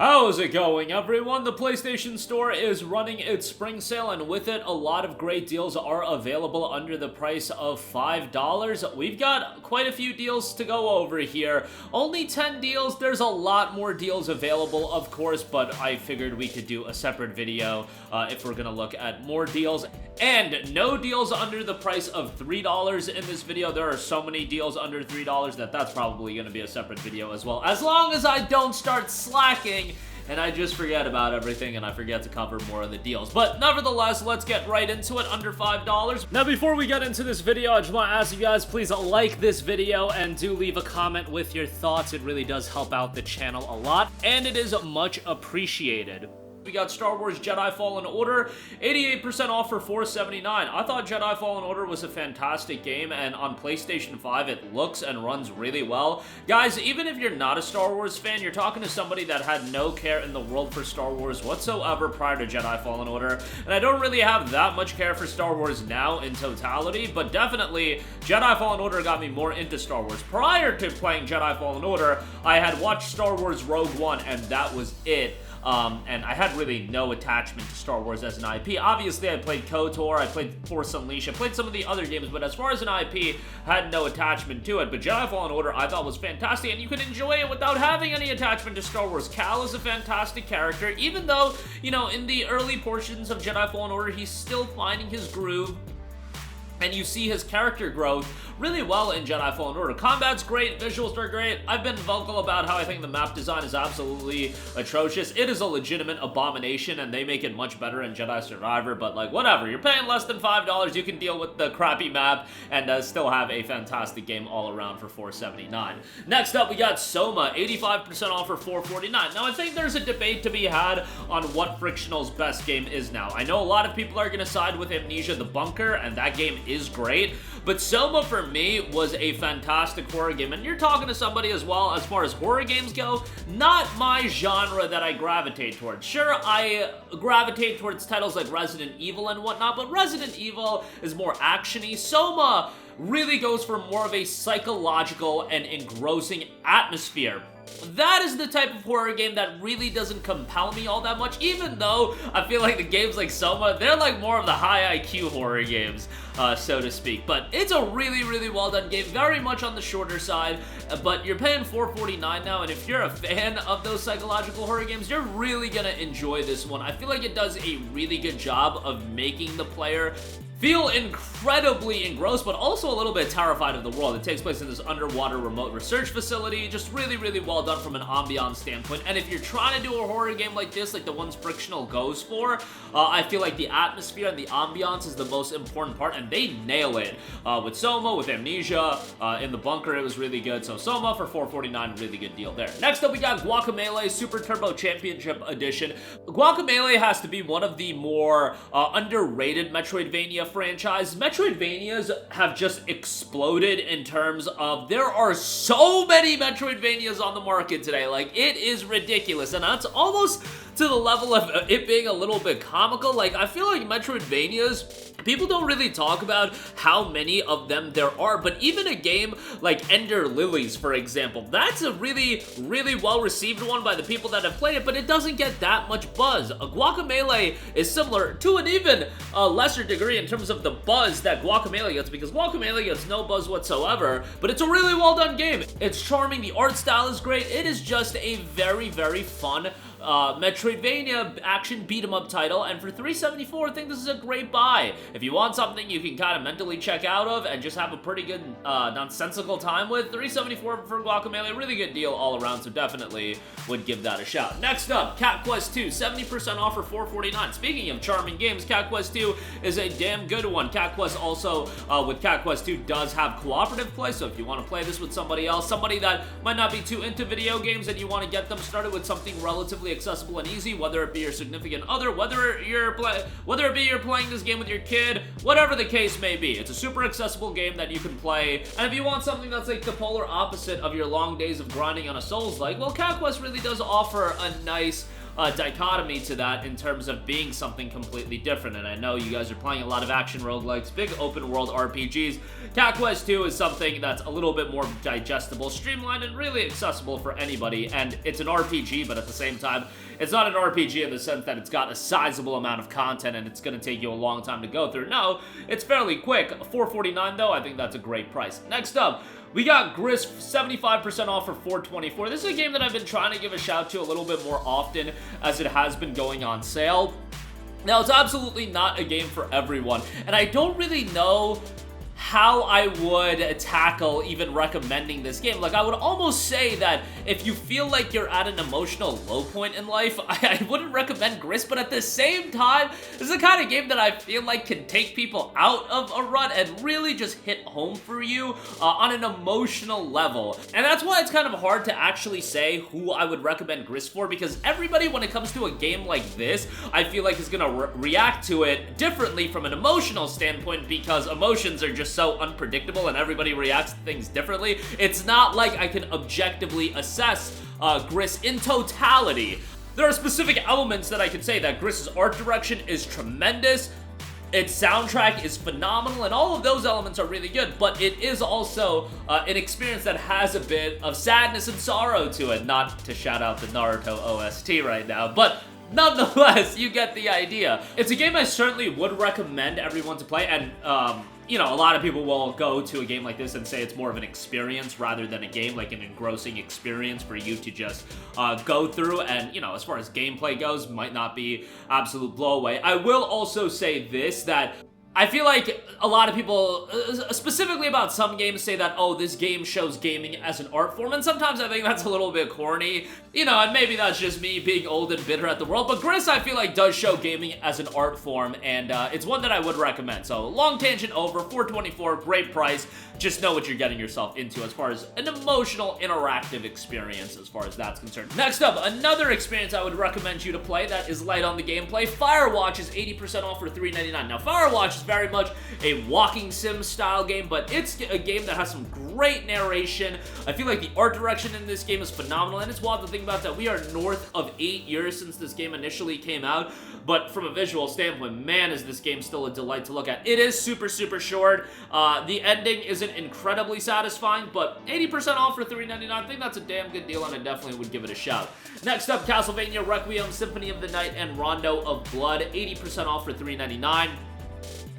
How's it going, everyone? The PlayStation Store is running its spring sale, and with it, a lot of great deals are available under the price of $5. We've got quite a few deals to go over here. Only 10 deals. There's a lot more deals available, of course, but I figured we could do a separate video if we're gonna look at more deals. And no deals under the price of $3 in this video. There are so many deals under $3 that's probably going to be a separate video as well. As long as I don't start slacking and I just forget about everything and I forget to cover more of the deals. But nevertheless, let's get right into it, under $5. Now, before we get into this video, I just want to ask you guys, please like this video and do leave a comment with your thoughts. It really does help out the channel a lot, and it is much appreciated. We got Star Wars Jedi Fallen Order, 88% off for $4.79. I thought Jedi Fallen Order was a fantastic game, and on PlayStation 5, it looks and runs really well. Guys, even if you're not a Star Wars fan, you're talking to somebody that had no care in the world for Star Wars whatsoever prior to Jedi Fallen Order, and I don't really have that much care for Star Wars now in totality, but definitely Jedi Fallen Order got me more into Star Wars. Prior to playing Jedi Fallen Order, I had watched Star Wars Rogue One, and that was it. And I had really no attachment to Star Wars as an IP. Obviously, I played KOTOR, I played Force Unleashed, I played some of the other games, but as far as an IP, I had no attachment to it. But Jedi Fallen Order, I thought was fantastic, and you could enjoy it without having any attachment to Star Wars. Cal is a fantastic character, even though, you know, in the early portions of Jedi Fallen Order, he's still finding his groove, and you see his character growth really well in Jedi Fallen Order. Combat's great, visuals are great. I've been vocal about how I think the map design is absolutely atrocious. It is a legitimate abomination, and they make it much better in Jedi Survivor, but like, whatever. You're paying less than $5, you can deal with the crappy map and still have a fantastic game all around for $4.79. Next up, we got SOMA, 85% off for $4.49. Now, I think there's a debate to be had on what Frictional's best game is now. I know a lot of people are going to side with Amnesia the Bunker, and that game is great, but SOMA for me was a fantastic horror game, and you're talking to somebody as well, as far as horror games go, not my genre that I gravitate towards. Sure, I gravitate towards titles like Resident Evil and whatnot, but Resident Evil is more action-y. SOMA really goes for more of a psychological and engrossing atmosphere. That is the type of horror game that really doesn't compel me all that much, even though I feel like the games like SOMA, they're like more of the high IQ horror games, so to speak. But it's a really, really well done game, very much on the shorter side, but you're paying $4.49 now, and if you're a fan of those psychological horror games, you're really gonna enjoy this one. I feel like it does a really good job of making the player feel incredibly engrossed, but also a little bit terrified of the world. It takes place in this underwater remote research facility. Just really, really well done from an ambiance standpoint. And if you're trying to do a horror game like this, like the ones Frictional goes for, I feel like the atmosphere and the ambiance is the most important part, and they nail it. With SOMA, with Amnesia, in the Bunker, it was really good. So SOMA for $4.49, really good deal there. Next up, we got Guacamelee Super Turbo Championship Edition. Guacamelee has to be one of the more underrated Metroidvania franchise. Metroidvanias have just exploded in terms of there are so many Metroidvanias on the market today. Like, it is ridiculous, and that's almost to the level of it being a little bit comical. Like, I feel like Metroidvanias, people don't really talk about how many of them there are, but even a game like Ender Lilies, for example, that's a really, really well-received one by the people that have played it, but it doesn't get that much buzz. Guacamelee is similar to an even lesser degree in terms of the buzz that Guacamelee gets, because Guacamelee gets no buzz whatsoever, but it's a really well-done game. It's charming, the art style is great, it is just a very, very fun Metroidvania action beat-em-up title, and for $3.74, I think this is a great buy. If you want something you can kind of mentally check out of and just have a pretty good nonsensical time with, $3.74 for Guacamelee, really good deal all around, so definitely would give that a shout. Next up, Cat Quest 2, 70% off for $4.49. Speaking of charming games, Cat Quest 2 is a damn good one. Cat Quest also, with Cat Quest 2, does have cooperative play, so if you want to play this with somebody else, somebody that might not be too into video games and you want to get them started with something relatively accessible and easy, whether it be your significant other, whether it be you're playing this game with your kid, whatever the case may be. It's a super accessible game that you can play, and if you want something that's like the polar opposite of your long days of grinding on a Souls-like, well, Cat Quest really does offer a nice dichotomy to that in terms of being something completely different. And I know you guys are playing a lot of action roguelikes, big open world RPGs. Cat Quest 2 is something that's a little bit more digestible, streamlined, and really accessible for anybody. And it's an RPG, but at the same time, it's not an RPG in the sense that it's got a sizable amount of content and it's going to take you a long time to go through. No, it's fairly quick. $4.49 though, I think that's a great price. Next up, we got GRIS 75% off for $4.24. This is a game that I've been trying to give a shout to a little bit more often as it has been going on sale. Now, it's absolutely not a game for everyone, and I don't really know how I would tackle even recommending this game. Like, I would almost say that if you feel like you're at an emotional low point in life, I wouldn't recommend GRIS, but at the same time, this is the kind of game that I feel like can take people out of a rut and really just hit home for you on an emotional level. And that's why it's kind of hard to actually say who I would recommend GRIS for, because everybody, when it comes to a game like this, I feel like is gonna react to it differently from an emotional standpoint, because emotions are just so unpredictable and everybody reacts to things differently. It's not like I can objectively assess GRIS in totality. There are specific elements that I could say that GRIS's art direction is tremendous, its soundtrack is phenomenal, and all of those elements are really good, but it is also an experience that has a bit of sadness and sorrow to it. Not to shout out the Naruto OST right now, but nonetheless, you get the idea. It's a game I certainly would recommend everyone to play, and you know, a lot of people will go to a game like this and say it's more of an experience rather than a game, like an engrossing experience for you to just go through, and, you know, as far as gameplay goes, might not be absolute blowaway. I will also say this, that I feel like a lot of people, specifically about some games, say that, oh, this game shows gaming as an art form, and sometimes I think that's a little bit corny, you know, and maybe that's just me being old and bitter at the world, but GRIS, I feel like, does show gaming as an art form, and it's one that I would recommend. So, long tangent over, $4.24, great price, just know what you're getting yourself into as far as an emotional, interactive experience as far as that's concerned. Next up, another experience I would recommend you to play that is light on the gameplay. Firewatch is 80% off for $3.99. Now, Firewatch is very much a walking sim style game, but it's a game that has some great narration. I feel like the art direction in this game is phenomenal, and it's wild to think about that we are north of 8 years since this game initially came out, but from a visual standpoint, man, is this game still a delight to look at. It is super, super short. The ending isn't incredibly satisfying, but 80% off for $3.99, I think that's a damn good deal, and I definitely would give it a shout. Next up, Castlevania, Requiem, Symphony of the Night, and Rondo of Blood, 80% off for $3.99.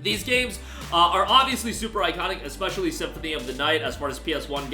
These games are obviously super iconic, especially Symphony of the Night. As far as PS1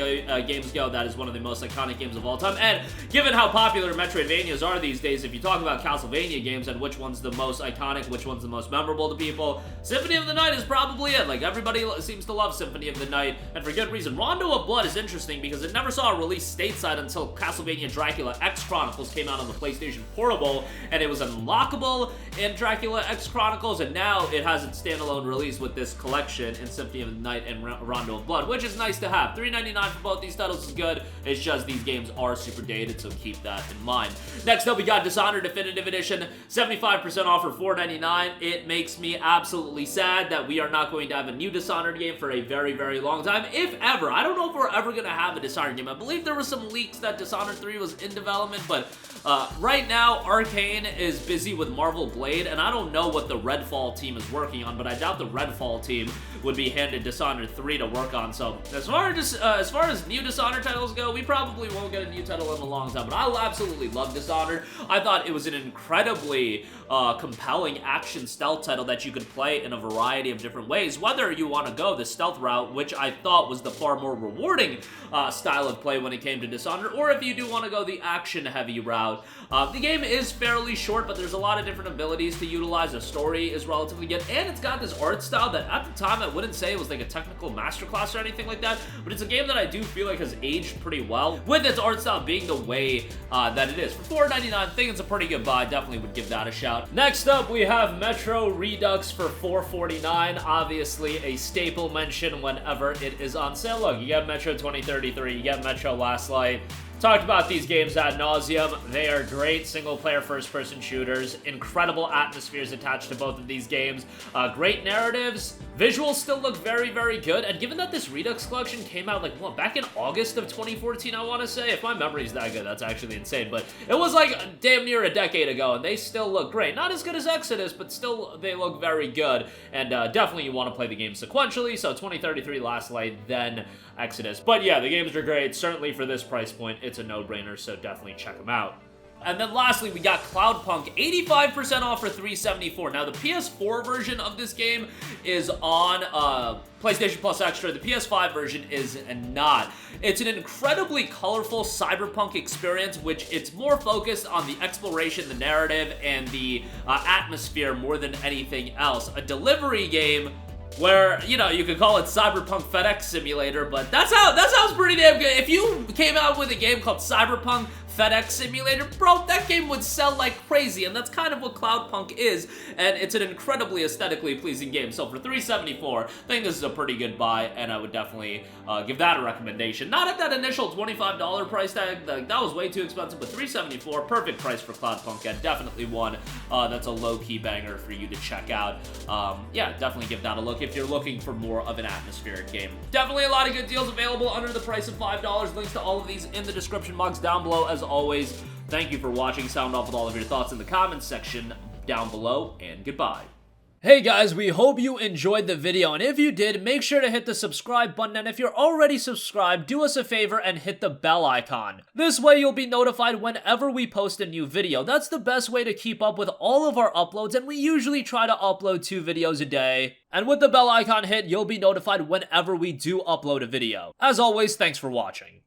games go, that is one of the most iconic games of all time. And given how popular Metroidvanias are these days, if you talk about Castlevania games and which one's the most iconic, which one's the most memorable to people, Symphony of the Night is probably it. Like, everybody seems to love Symphony of the Night, and for good reason. Rondo of Blood is interesting because it never saw a release stateside until Castlevania Dracula X Chronicles came out on the PlayStation Portable, and it was unlockable in Dracula X Chronicles, and now it has its standalone release with this collection in Symphony of the Night and Rondo of Blood, which is nice to have. $3.99 for both these titles is good. It's just these games are super dated, so keep that in mind. Next up, we got Dishonored Definitive Edition, 75% off for $4.99. It makes me absolutely sad that we are not going to have a new Dishonored game for a very, very long time, if ever. I don't know if we're ever going to have a Dishonored game. I believe there were some leaks that Dishonored 3 was in development, but right now, Arcane is busy with Marvel Blade, and I don't know what the Redfall team is working on, but I doubt the Redfall team would be handed Dishonored 3 to work on. So as far as new Dishonored titles go, we probably won't get a new title in a long time, but I absolutely love Dishonored. I thought it was an incredibly compelling action stealth title that you could play in a variety of different ways, whether you want to go the stealth route, which I thought was the far more rewarding style of play when it came to Dishonored, or if you do want to go the action-heavy route. The game is fairly short, but there's a lot of different abilities to utilize. The story is relatively good, and it's got this art style that at the time I wouldn't say it was like a technical masterclass or anything like that, but it's a game that I do feel like has aged pretty well, with its art style being the way that it is. For $4.99, I think it's a pretty good buy. Definitely would give that a shout. Next up, we have Metro Redux for $4.49. Obviously, a staple mention whenever it is on sale. Look, you get Metro 2033, you get Metro Last Light. Talked about these games ad nauseum. They are great single-player first-person shooters, incredible atmospheres attached to both of these games, great narratives, Visuals still look very, very good, and given that this Redux collection came out, like, what, back in August of 2014, I want to say? If my memory's that good, that's actually insane, but it was, like, damn near a decade ago, and they still look great. Not as good as Exodus, but still, they look very good, and definitely you want to play the game sequentially, so 2033 Last Light, then Exodus. But yeah, the games are great. Certainly for this price point, it's a no-brainer, so definitely check them out. And then lastly, we got Cloudpunk, 85% off for $374. Now, the PS4 version of this game is on PlayStation Plus Extra. The PS5 version is not. It's an incredibly colorful cyberpunk experience, which it's more focused on the exploration, the narrative, and the atmosphere more than anything else. A delivery game where, you know, you could call it Cyberpunk FedEx Simulator, but that sounds pretty damn good. If you came out with a game called Cyberpunk FedEx Simulator, bro, that game would sell like crazy, and that's kind of what Cloudpunk is, and it's an incredibly aesthetically pleasing game. So for $374, I think this is a pretty good buy, and I would definitely give that a recommendation. Not at that initial $25 price tag, that was way too expensive, but $374, perfect price for Cloudpunk, and definitely one that's a low-key banger for you to check out. Yeah, definitely give that a look if you're looking for more of an atmospheric game. Definitely a lot of good deals available under the price of $5. Links to all of these in the description box down below. As always, thank you for watching. Sound off with all of your thoughts in the comments section down below, and goodbye. Hey guys, we hope you enjoyed the video, and if you did, make sure to hit the subscribe button, and if you're already subscribed, do us a favor and hit the bell icon. This way you'll be notified whenever we post a new video. That's the best way to keep up with all of our uploads, and we usually try to upload 2 videos a day. And with the bell icon hit, you'll be notified whenever we do upload a video. As always, thanks for watching.